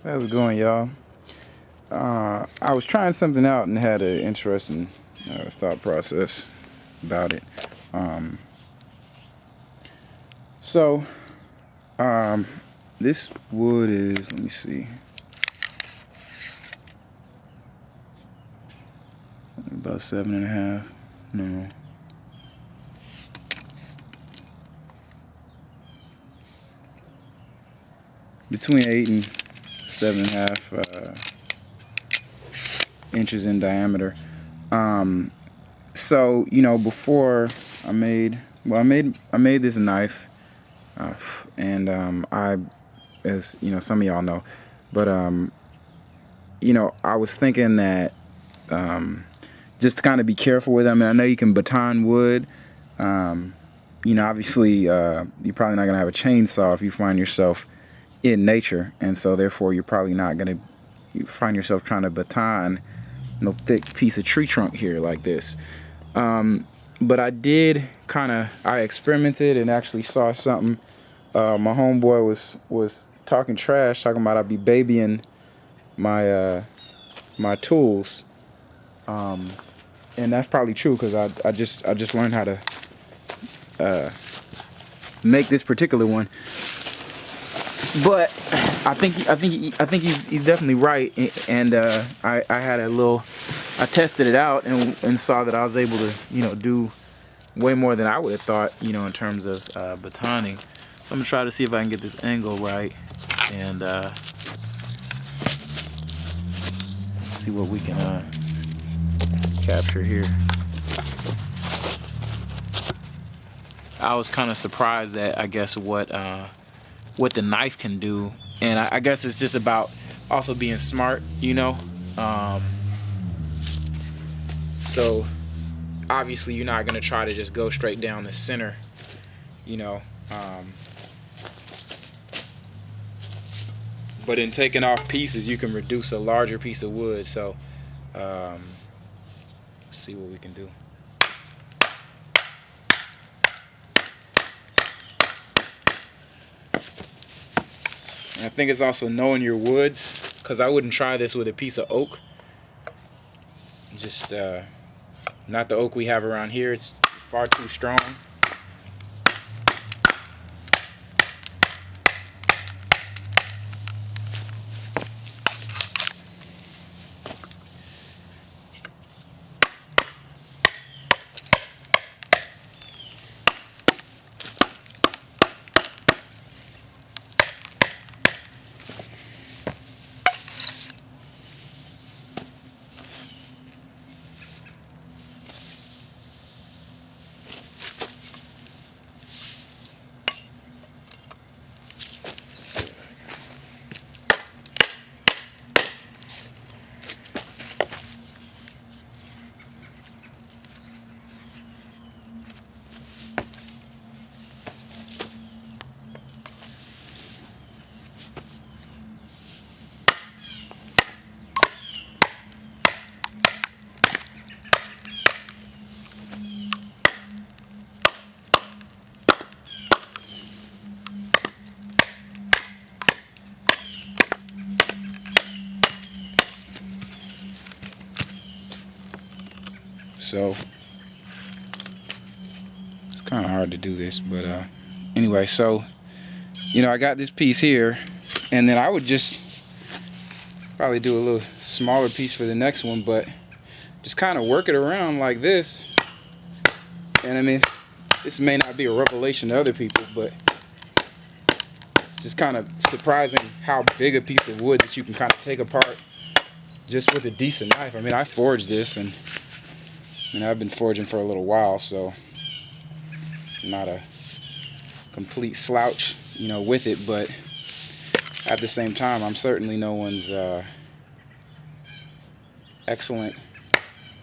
How's it going, y'all? I was trying something out and had an interesting thought process about it. Um, so, um, this wood is, let me see, about 7.5. No, between 8 and 7.5 inches in diameter. So before I made this knife, and as some of y'all know, but I was thinking that just to kind of be careful with it. I mean, I know you can baton wood. Obviously, you're probably not gonna have a chainsaw if you find yourself in nature, and so therefore you're probably not gonna find yourself trying to baton no thick piece of tree trunk here like this. But I experimented and actually saw something. My homeboy was talking trash, talking about I'd be babying my tools, and that's probably true because I just learned how to make this particular one. But I think he's definitely right, and I had I tested it out and saw that I was able to do way more than I would have thought in terms of batoning. So I'm gonna try to see if I can get this angle right and see what we can capture here. I was kind of surprised at what the knife can do, and I guess it's just about also being smart, so obviously you're not gonna try to just go straight down the center, but in taking off pieces you can reduce a larger piece of wood. So let's see what we can do. And I think it's also knowing your woods, because I wouldn't try this with a piece of oak. Just not the oak we have around here. It's far too strong. So it's kind of hard to do this, but anyway, so I got this piece here, and then I would just probably do a little smaller piece for the next one, but just kind of work it around like this. And I mean, this may not be a revelation to other people, but it's just kind of surprising how big a piece of wood that you can kind of take apart just with a decent knife. I mean, I forged this, and I've been forging for a little while, so I'm not a complete slouch, with it, but at the same time, I'm certainly no one's excellent,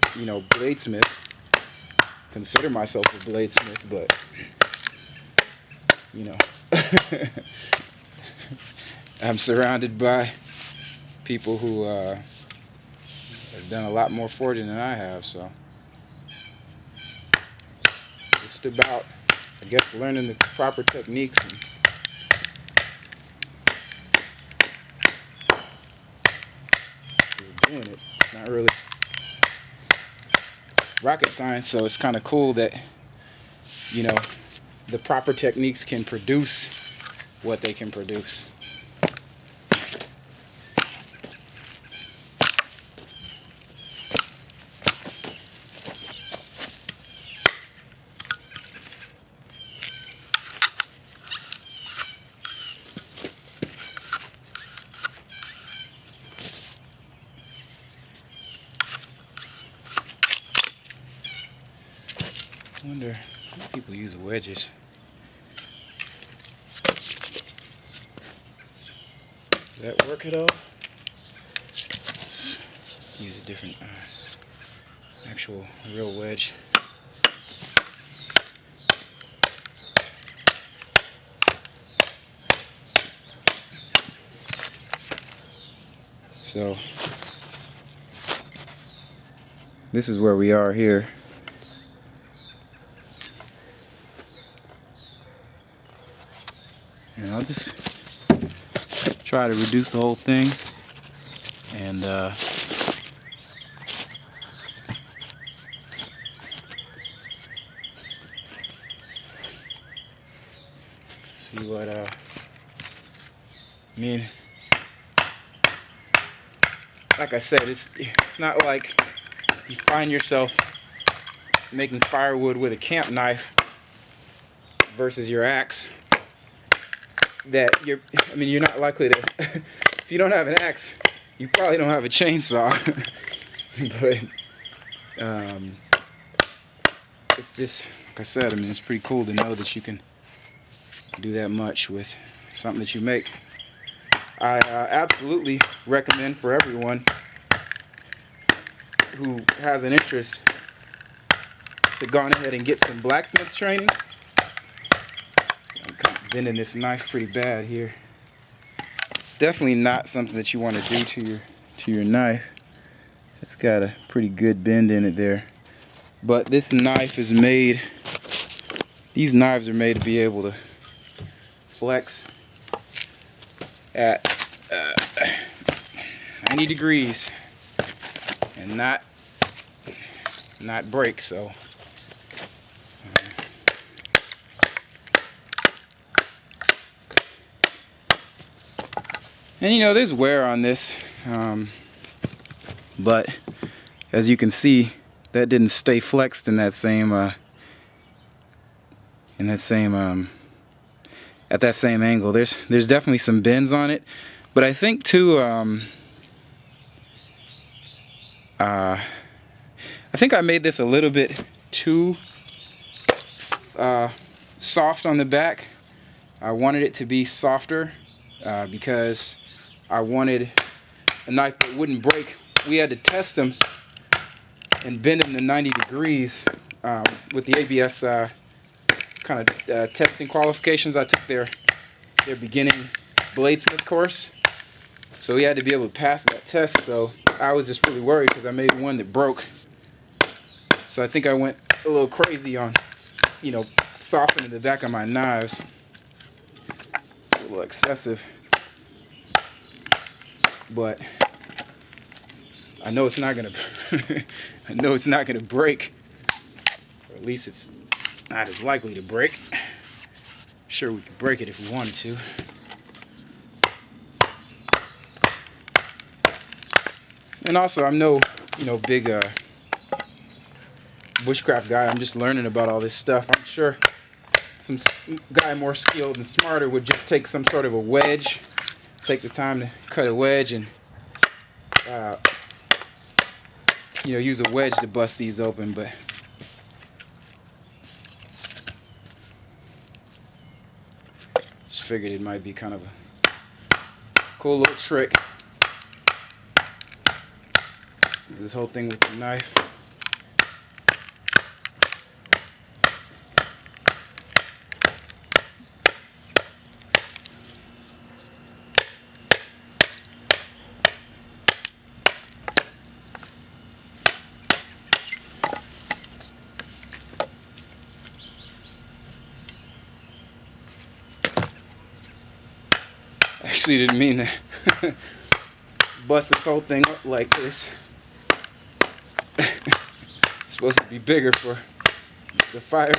bladesmith. Consider myself a bladesmith, but I'm surrounded by people who have done a lot more forging than I have, so just about, I guess, learning the proper techniques and not really rocket science, so it's kind of cool that, you know, the proper techniques can produce what they can produce. I wonder if people use wedges. Does that work at all? Let's use a different actual real wedge. So this is where we are here. And I'll just try to reduce the whole thing and see what I mean. Like I said, it's not like you find yourself making firewood with a camp knife versus your axe. That you're not likely to, if you don't have an axe, you probably don't have a chainsaw. But it's just, like I said, it's pretty cool to know that you can do that much with something that you make. I absolutely recommend for everyone who has an interest to go on ahead and get some blacksmith training. I'm kind of bending this knife pretty bad here. It's definitely not something that you want to do to your knife. It's got a pretty good bend in it there. But this knife is made, these knives are made to be able to flex at 90 degrees and not break. So and there's wear on this, but as you can see, that didn't stay flexed in that same at that same angle. There's definitely some bends on it, but I think too I think I made this a little bit too soft on the back. I wanted it to be softer because I wanted a knife that wouldn't break. We had to test them and bend them to 90 degrees with the ABS kind of testing qualifications. I took their beginning bladesmith course, so we had to be able to pass that test. So I was just really worried because I made one that broke. So I think I went a little crazy on, softening the back of my knives. A little excessive, but I know it's not gonna. I know it's not gonna break, or at least it's not as likely to break. Sure, we could break it if we wanted to. And also, I'm no, big bushcraft guy. I'm just learning about all this stuff. I'm sure some guy more skilled and smarter would just take some sort of a wedge, take the time to cut a wedge and use a wedge to bust these open. But just figured it might be kind of a cool little trick. This whole thing with the knife. Actually didn't mean to bust this whole thing up like this. supposed to be bigger for the fire.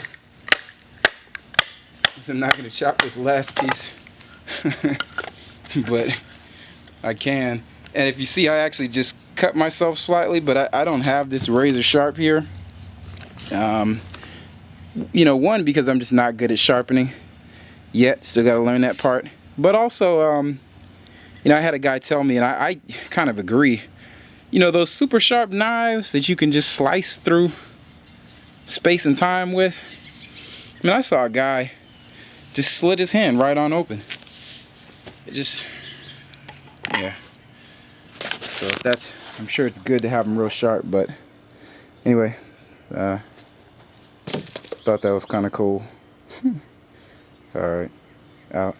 I'm not going to chop this last piece, but I can. And if you see, I actually just cut myself slightly, but I don't have this razor sharp here. You know, one, because I'm just not good at sharpening yet, still got to learn that part. But also, you know, I had a guy tell me, and I kind of agree, you know, those super sharp knives that you can just slice through space and time with. I mean, I saw a guy just slit his hand right on open. It just, yeah. So that's, I'm sure it's good to have them real sharp, but anyway, thought that was kind of cool. All right, out.